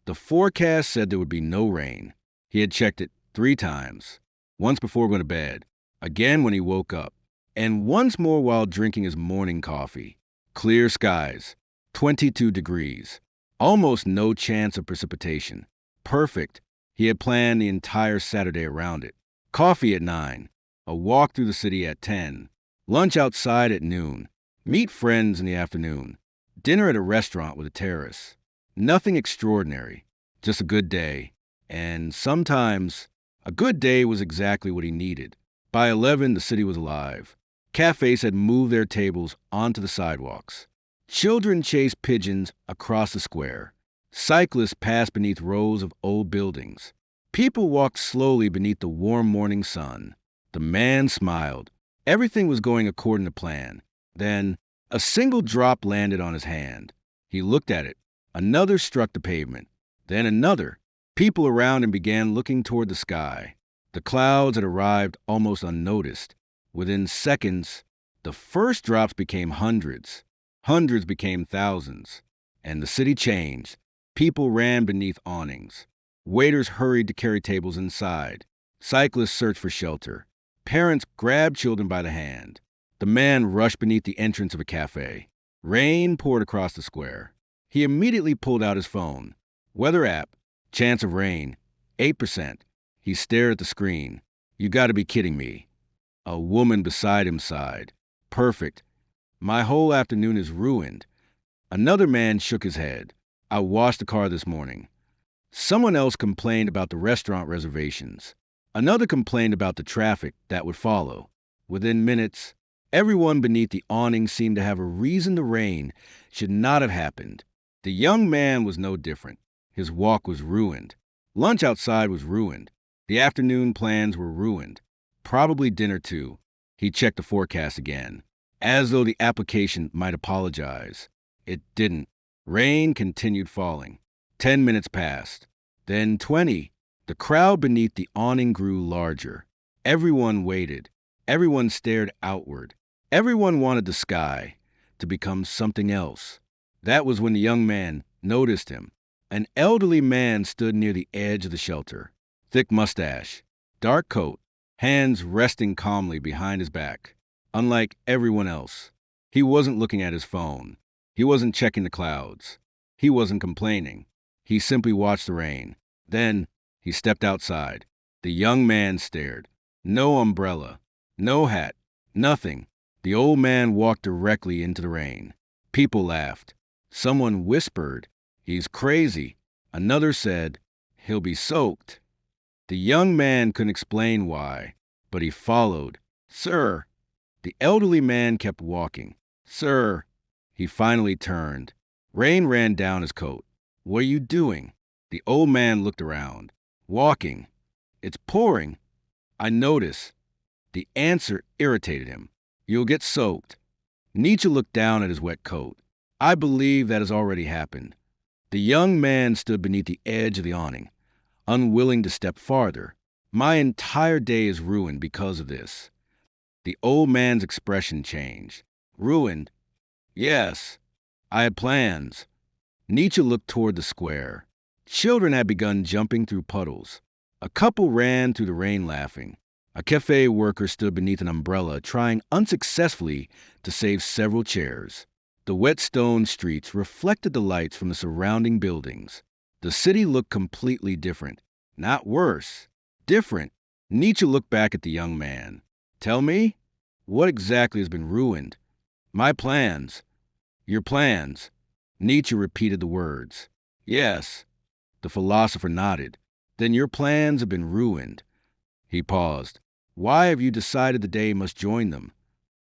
The forecast said there would be no rain. He had checked it 3 times. Once before going to bed, again when he woke up, and once more while drinking his morning coffee. Clear skies, 22 degrees, almost no chance of precipitation. Perfect. He had planned the entire Saturday around it. Coffee at 9, a walk through the city at 10, lunch outside at noon, meet friends in the afternoon, dinner at a restaurant with a terrace. Nothing extraordinary, just a good day. And sometimes a good day was exactly what he needed. By 11, the city was alive. Cafes had moved their tables onto the sidewalks. Children chased pigeons across the square. Cyclists passed beneath rows of old buildings. People walked slowly beneath the warm morning sun. The man smiled. Everything was going according to plan. Then, a single drop landed on his hand. He looked at it. Another struck the pavement. Then another. People around him began looking toward the sky. The clouds had arrived almost unnoticed. Within seconds, the first drops became hundreds. Hundreds became thousands. And the city changed. People ran beneath awnings. Waiters hurried to carry tables inside. Cyclists searched for shelter. Parents grabbed children by the hand. The man rushed beneath the entrance of a cafe. Rain poured across the square. He immediately pulled out his phone. Weather app. Chance of rain. 8%. He stared at the screen. You gotta be kidding me. A woman beside him sighed. Perfect. My whole afternoon is ruined. Another man shook his head. I washed the car this morning. Someone else complained about the restaurant reservations. Another complained about the traffic that would follow. Within minutes, everyone beneath the awning seemed to have a reason the rain should not have happened. The young man was no different. His walk was ruined. Lunch outside was ruined. The afternoon plans were ruined. Probably dinner too. He checked the forecast again, as though the application might apologize. It didn't. Rain continued falling. 10 minutes passed. Then 20. The crowd beneath the awning grew larger. Everyone waited. Everyone stared outward. Everyone wanted the sky to become something else. That was when the young man noticed him. An elderly man stood near the edge of the shelter. Thick mustache, dark coat, hands resting calmly behind his back. Unlike everyone else, he wasn't looking at his phone. He wasn't checking the clouds. He wasn't complaining. He simply watched the rain. Then he stepped outside. The young man stared. No umbrella, no hat, nothing. The old man walked directly into the rain. People laughed. Someone whispered, "He's crazy." Another said, "He'll be soaked." The young man couldn't explain why, but he followed. "Sir." The elderly man kept walking. "Sir." He finally turned. Rain ran down his coat. "What are you doing?" The old man looked around. "Walking." "It's pouring." "I notice." The answer irritated him. "You'll get soaked." Nietzsche looked down at his wet coat. "I believe that has already happened." The young man stood beneath the edge of the awning, unwilling to step farther. "My entire day is ruined because of this." The old man's expression changed. "Ruined?" "Yes. I had plans." Nietzsche looked toward the square. Children had begun jumping through puddles. A couple ran through the rain laughing. A cafe worker stood beneath an umbrella, trying unsuccessfully to save several chairs. The wet stone streets reflected the lights from the surrounding buildings. The city looked completely different. Not worse. Different. Nietzsche looked back at the young man. "Tell me, what exactly has been ruined?" "My plans." "Your plans?" Nietzsche repeated the words. "Yes." The philosopher nodded. "Then your plans have been ruined." He paused. "Why have you decided the day must join them?"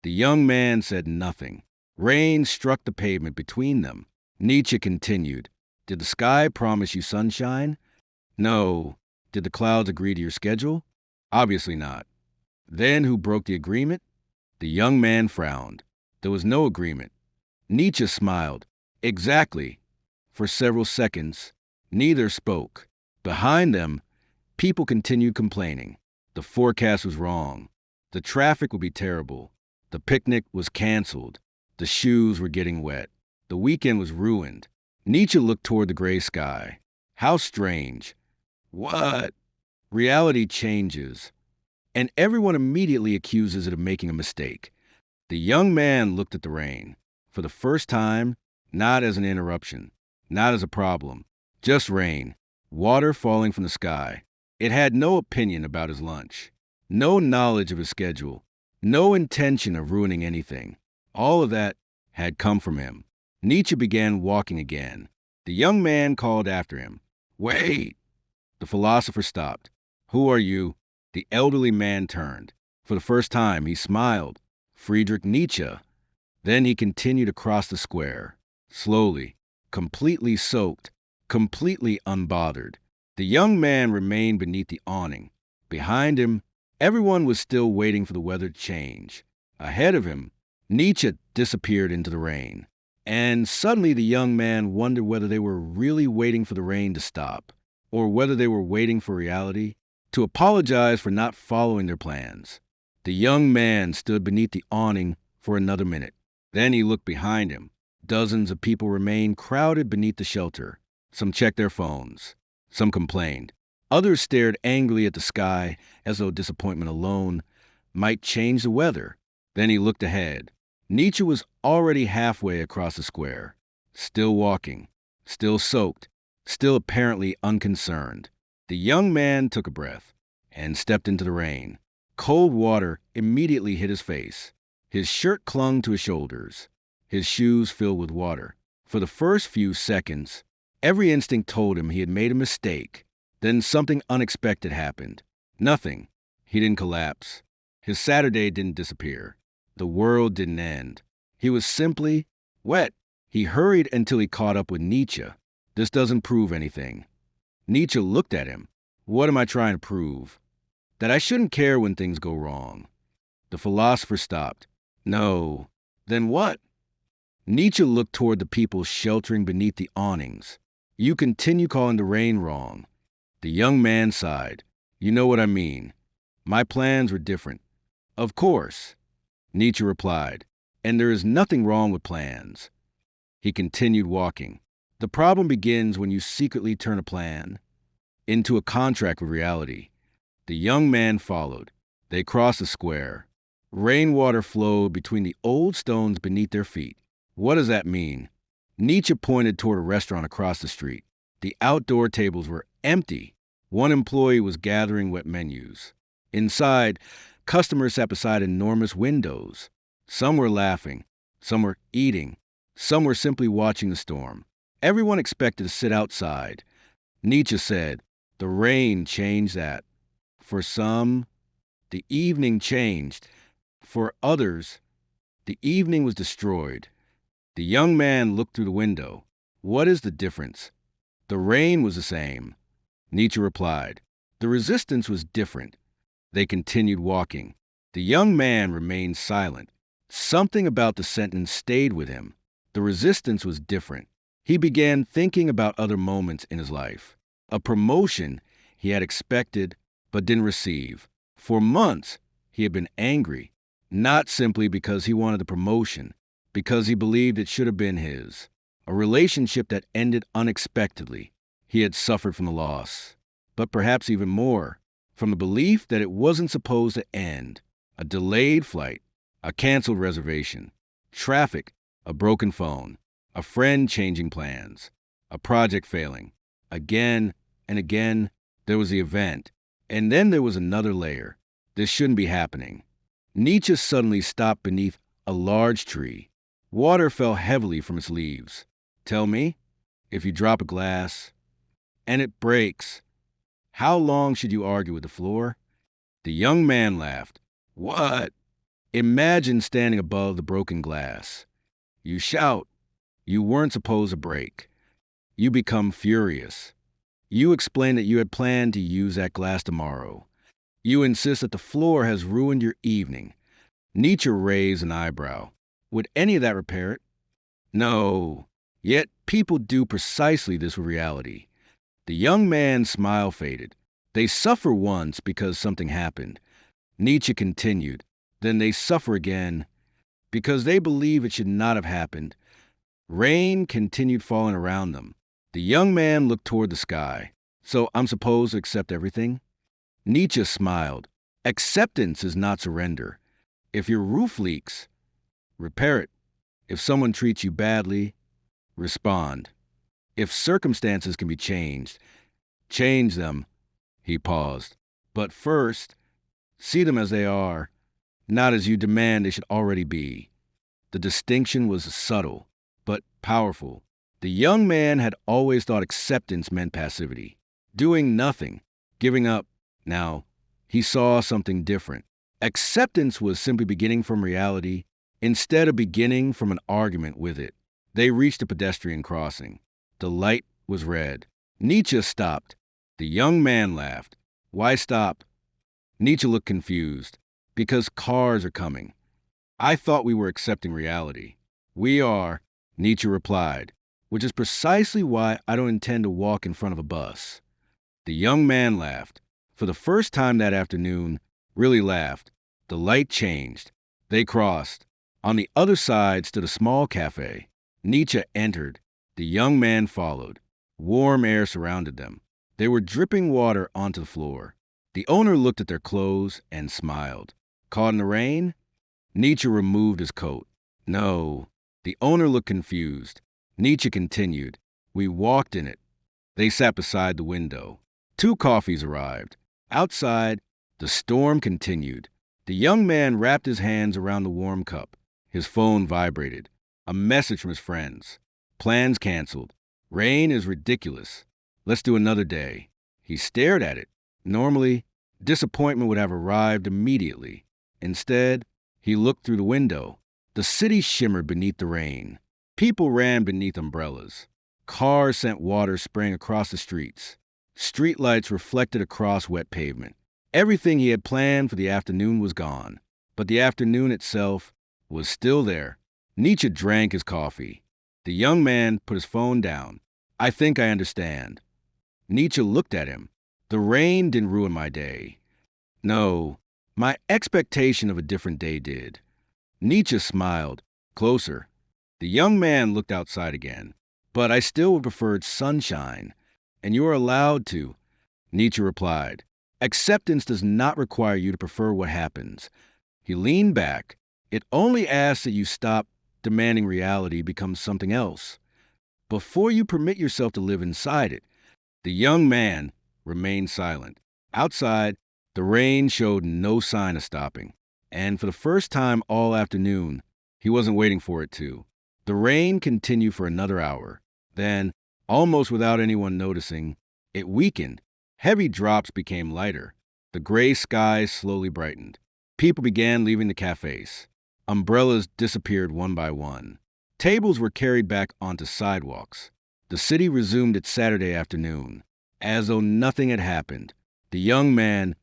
The young man said nothing. Rain struck the pavement between them. Nietzsche continued. "Did the sky promise you sunshine?" "No." "Did the clouds agree to your schedule?" "Obviously not." "Then who broke the agreement?" The young man frowned. "There was no agreement." Nietzsche smiled. "Exactly." For several seconds, neither spoke. Behind them, people continued complaining. The forecast was wrong. The traffic would be terrible. The picnic was canceled. The shoes were getting wet. The weekend was ruined. Nietzsche looked toward the gray sky. How strange. What? Reality changes, and everyone immediately accuses it of making a mistake. The young man looked at the rain. For the first time, not as an interruption, not as a problem, just rain, water falling from the sky. It had no opinion about his lunch, no knowledge of his schedule, no intention of ruining anything. All of that had come from him. Nietzsche began walking again. The young man called after him. Wait! The philosopher stopped. Who are you? The elderly man turned. For the first time, he smiled. Friedrich Nietzsche. Then he continued across the square, slowly, completely soaked, completely unbothered. The young man remained beneath the awning. Behind him, everyone was still waiting for the weather to change. Ahead of him, Nietzsche disappeared into the rain. And suddenly the young man wondered whether they were really waiting for the rain to stop, or whether they were waiting for reality to apologize for not following their plans. The young man stood beneath the awning for another minute. Then he looked behind him. Dozens of people remained crowded beneath the shelter. Some checked their phones. Some complained. Others stared angrily at the sky as though disappointment alone might change the weather. Then he looked ahead. Nietzsche was already halfway across the square, still walking, still soaked, still apparently unconcerned. The young man took a breath and stepped into the rain. Cold water immediately hit his face. His shirt clung to his shoulders, his shoes filled with water. For the first few seconds, every instinct told him he had made a mistake. Then something unexpected happened. Nothing. He didn't collapse. His Saturday didn't disappear. The world didn't end. He was simply wet. He hurried until he caught up with Nietzsche. This doesn't prove anything. Nietzsche looked at him. What am I trying to prove? That I shouldn't care when things go wrong. The philosopher stopped. No. Then what? Nietzsche looked toward the people sheltering beneath the awnings. You continue calling the rain wrong. The young man sighed. You know what I mean. My plans were different. Of course. Nietzsche replied. And there is nothing wrong with plans. He continued walking. The problem begins when you secretly turn a plan into a contract with reality. The young man followed. They crossed the square. Rainwater flowed between the old stones beneath their feet. What does that mean? Nietzsche pointed toward a restaurant across the street. The outdoor tables were empty. One employee was gathering wet menus. Inside, customers sat beside enormous windows. Some were laughing. Some were eating. Some were simply watching the storm. Everyone expected to sit outside. Nietzsche said, the rain changed that. For some, the evening changed. For others, the evening was destroyed. The young man looked through the window. What is the difference? The rain was the same. Nietzsche replied. The resistance was different. They continued walking. The young man remained silent. Something about the sentence stayed with him. The resistance was different. He began thinking about other moments in his life. A promotion he had expected but didn't receive. For months, he had been angry, not simply because he wanted the promotion, because he believed it should have been his. A relationship that ended unexpectedly. He had suffered from the loss, but perhaps even more, from the belief that it wasn't supposed to end. A delayed flight, a canceled reservation, traffic, a broken phone, a friend changing plans, a project failing. Again and again, there was the event. And then there was another layer. This shouldn't be happening. Nietzsche suddenly stopped beneath a large tree. Water fell heavily from its leaves. Tell me, if you drop a glass and it breaks, how long should you argue with the floor? The young man laughed. What? Imagine standing above the broken glass. You shout. You weren't supposed to break. You become furious. You explain that you had planned to use that glass tomorrow. You insist that the floor has ruined your evening. Nietzsche raised an eyebrow. Would any of that repair it? No. Yet people do precisely this with reality. The young man's smile faded. They suffer once because something happened. Nietzsche continued. Then they suffer again because they believe it should not have happened. Rain continued falling around them. The young man looked toward the sky. So I'm supposed to accept everything? Nietzsche smiled. Acceptance is not surrender. If your roof leaks, repair it. If someone treats you badly, respond. If circumstances can be changed, change them. He paused. But first, see them as they are, not as you demand they should already be. The distinction was subtle, but powerful. The young man had always thought acceptance meant passivity, doing nothing, giving up. Now, he saw something different. Acceptance was simply beginning from reality instead of beginning from an argument with it. They reached a pedestrian crossing. The light was red. Nietzsche stopped. The young man laughed. Why stop? Nietzsche looked confused. Because cars are coming. I thought we were accepting reality. We are, Nietzsche replied, which is precisely why I don't intend to walk in front of a bus. The young man laughed. For the first time that afternoon, really laughed. The light changed. They crossed. On the other side stood a small cafe. Nietzsche entered. The young man followed. Warm air surrounded them. They were dripping water onto the floor. The owner looked at their clothes and smiled. Caught in the rain? Nietzsche removed his coat. No. The owner looked confused. Nietzsche continued. We walked in it. They sat beside the window. 2 coffees arrived. Outside, the storm continued. The young man wrapped his hands around the warm cup. His phone vibrated. A message from his friends. Plans canceled. Rain is ridiculous. Let's do another day. He stared at it. Normally, disappointment would have arrived immediately. Instead, he looked through the window. The city shimmered beneath the rain. People ran beneath umbrellas. Cars sent water spraying across the streets. Streetlights reflected across wet pavement. Everything he had planned for the afternoon was gone. But the afternoon itself was still there. Nietzsche drank his coffee. The young man put his phone down. I think I understand. Nietzsche looked at him. The rain didn't ruin my day. No, my expectation of a different day did. Nietzsche smiled. Closer. The young man looked outside again. But I still would prefer sunshine. And you are allowed to. Nietzsche replied. Acceptance does not require you to prefer what happens. He leaned back. It only asks that you stop demanding reality becomes something else. Before you permit yourself to live inside it. The young man remained silent. Outside, the rain showed no sign of stopping. And for the first time all afternoon, he wasn't waiting for it to. The rain continued for another hour. Then, almost without anyone noticing, it weakened. Heavy drops became lighter. The gray skies slowly brightened. People began leaving the cafes. Umbrellas disappeared one by one. Tables were carried back onto sidewalks. The city resumed its Saturday afternoon. As though nothing had happened, the young man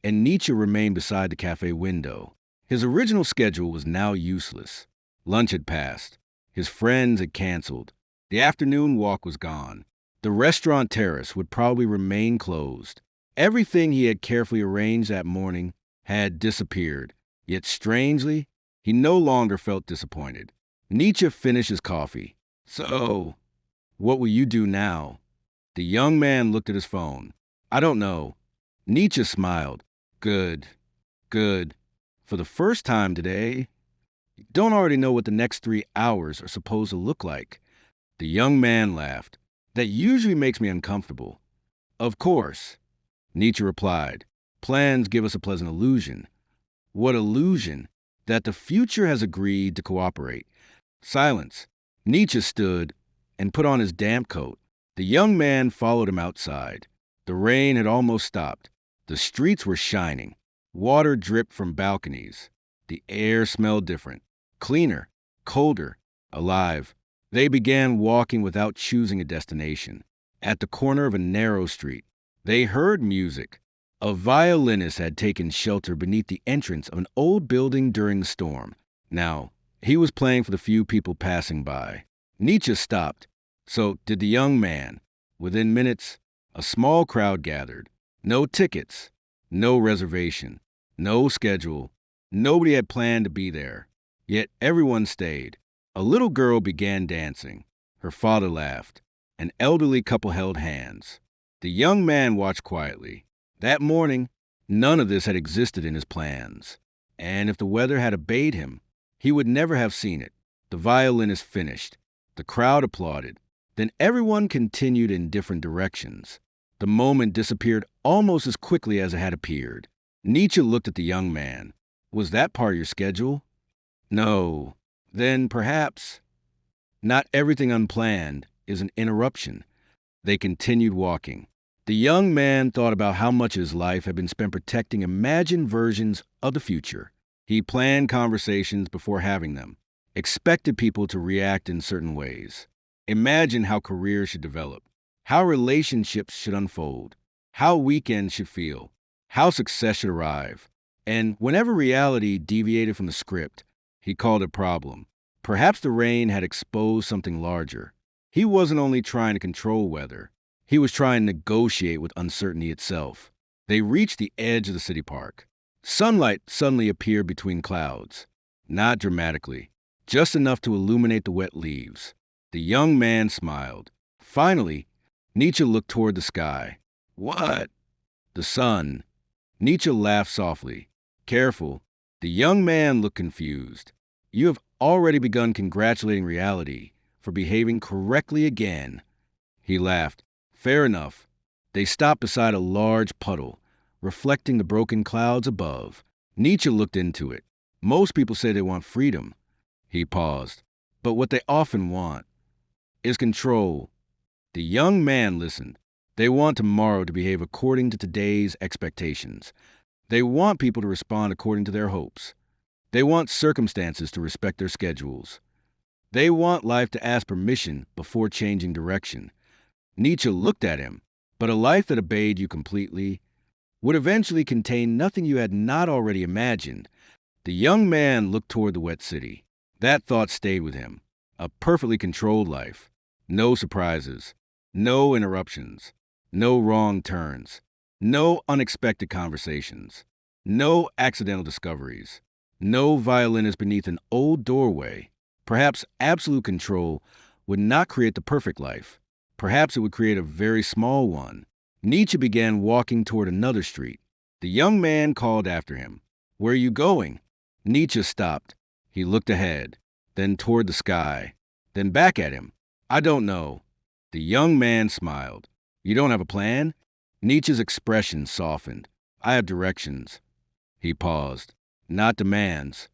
and Nietzsche remained beside the cafe window. His original schedule was now useless. Lunch had passed. His friends had canceled. The afternoon walk was gone. The restaurant terrace would probably remain closed. Everything he had carefully arranged that morning had disappeared. Yet strangely, he no longer felt disappointed. Nietzsche finished his coffee. So, what will you do now? The young man looked at his phone. I don't know. Nietzsche smiled. Good. Good. For the first time today, you don't already know what the next 3 hours are supposed to look like. The young man laughed. That usually makes me uncomfortable. Of course. Nietzsche replied. Plans give us a pleasant illusion. What illusion? That the future has agreed to cooperate. Silence. Nietzsche stood and put on his damp coat. The young man followed him outside. The rain had almost stopped. The streets were shining. Water dripped from balconies. The air smelled different. Cleaner, colder, alive. They began walking without choosing a destination. At the corner of a narrow street, they heard music. A violinist had taken shelter beneath the entrance of an old building during the storm. Now, he was playing for the few people passing by. Nietzsche stopped. So did the young man. Within minutes, a small crowd gathered. No tickets, no reservation, no schedule. Nobody had planned to be there. Yet everyone stayed. A little girl began dancing. Her father laughed. An elderly couple held hands. The young man watched quietly. That morning, none of this had existed in his plans. And if the weather had obeyed him, he would never have seen it. The violinist finished. The crowd applauded. Then everyone continued in different directions. The moment disappeared almost as quickly as it had appeared. Nietzsche looked at the young man. Was that part of your schedule? No. Then perhaps. Not everything unplanned is an interruption. They continued walking. The young man thought about how much of his life had been spent protecting imagined versions of the future. He planned conversations before having them, expected people to react in certain ways, imagined how careers should develop, how relationships should unfold, how weekends should feel, how success should arrive. And whenever reality deviated from the script, he called it a problem. Perhaps the rain had exposed something larger. He wasn't only trying to control weather, he was trying to negotiate with uncertainty itself. They reached the edge of the city park. Sunlight suddenly appeared between clouds. Not dramatically, just enough to illuminate the wet leaves. The young man smiled. Finally, Nietzsche looked toward the sky. What? The sun. Nietzsche laughed softly. Careful. The young man looked confused. You have already begun congratulating reality for behaving correctly again. He laughed. Fair enough. They stopped beside a large puddle, reflecting the broken clouds above. Nietzsche looked into it. Most people say they want freedom. He paused. But what they often want is control. The young man listened. They want tomorrow to behave according to today's expectations. They want people to respond according to their hopes. They want circumstances to respect their schedules. They want life to ask permission before changing direction. Nietzsche looked at him. But a life that obeyed you completely would eventually contain nothing you had not already imagined. The young man looked toward the wet city. That thought stayed with him. A perfectly controlled life. No surprises. No interruptions. No wrong turns. No unexpected conversations. No accidental discoveries. No violinist beneath an old doorway. Perhaps absolute control would not create the perfect life. Perhaps it would create a very small one. Nietzsche began walking toward another street. The young man called after him. Where are you going? Nietzsche stopped. He looked ahead, then toward the sky, then back at him. I don't know. The young man smiled. You don't have a plan? Nietzsche's expression softened. I have directions. He paused. Not demands.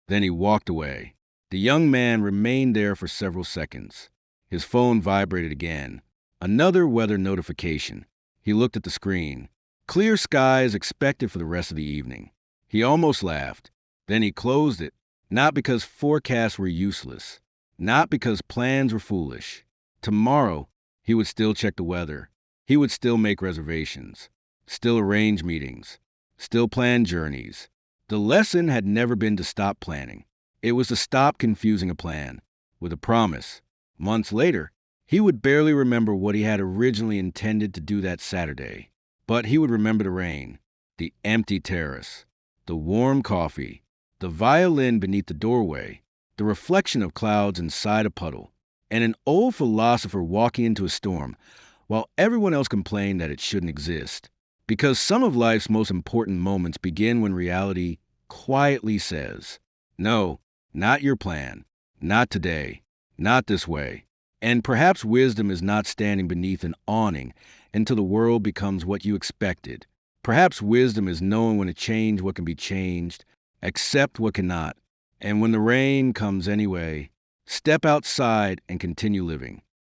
Then he walked away. The young man remained there for several seconds. His phone vibrated again. Another weather notification. He looked at the screen. Clear skies expected for the rest of the evening. He almost laughed. Then he closed it, not because forecasts were useless, not because plans were foolish. Tomorrow, he would still check the weather. He would still make reservations, still arrange meetings, still plan journeys. The lesson had never been to stop planning. It was to stop confusing a plan with a promise. Months later, he would barely remember what he had originally intended to do that Saturday. But he would remember the rain, the empty terrace, the warm coffee, the violin beneath the doorway, the reflection of clouds inside a puddle, and an old philosopher walking into a storm while everyone else complained that it shouldn't exist. Because some of life's most important moments begin when reality quietly says, no, not your plan, not today, not this way. And perhaps wisdom is not standing beneath an awning until the world becomes what you expected. Perhaps wisdom is knowing when to change what can be changed, accept what cannot, and when the rain comes anyway, step outside and continue living.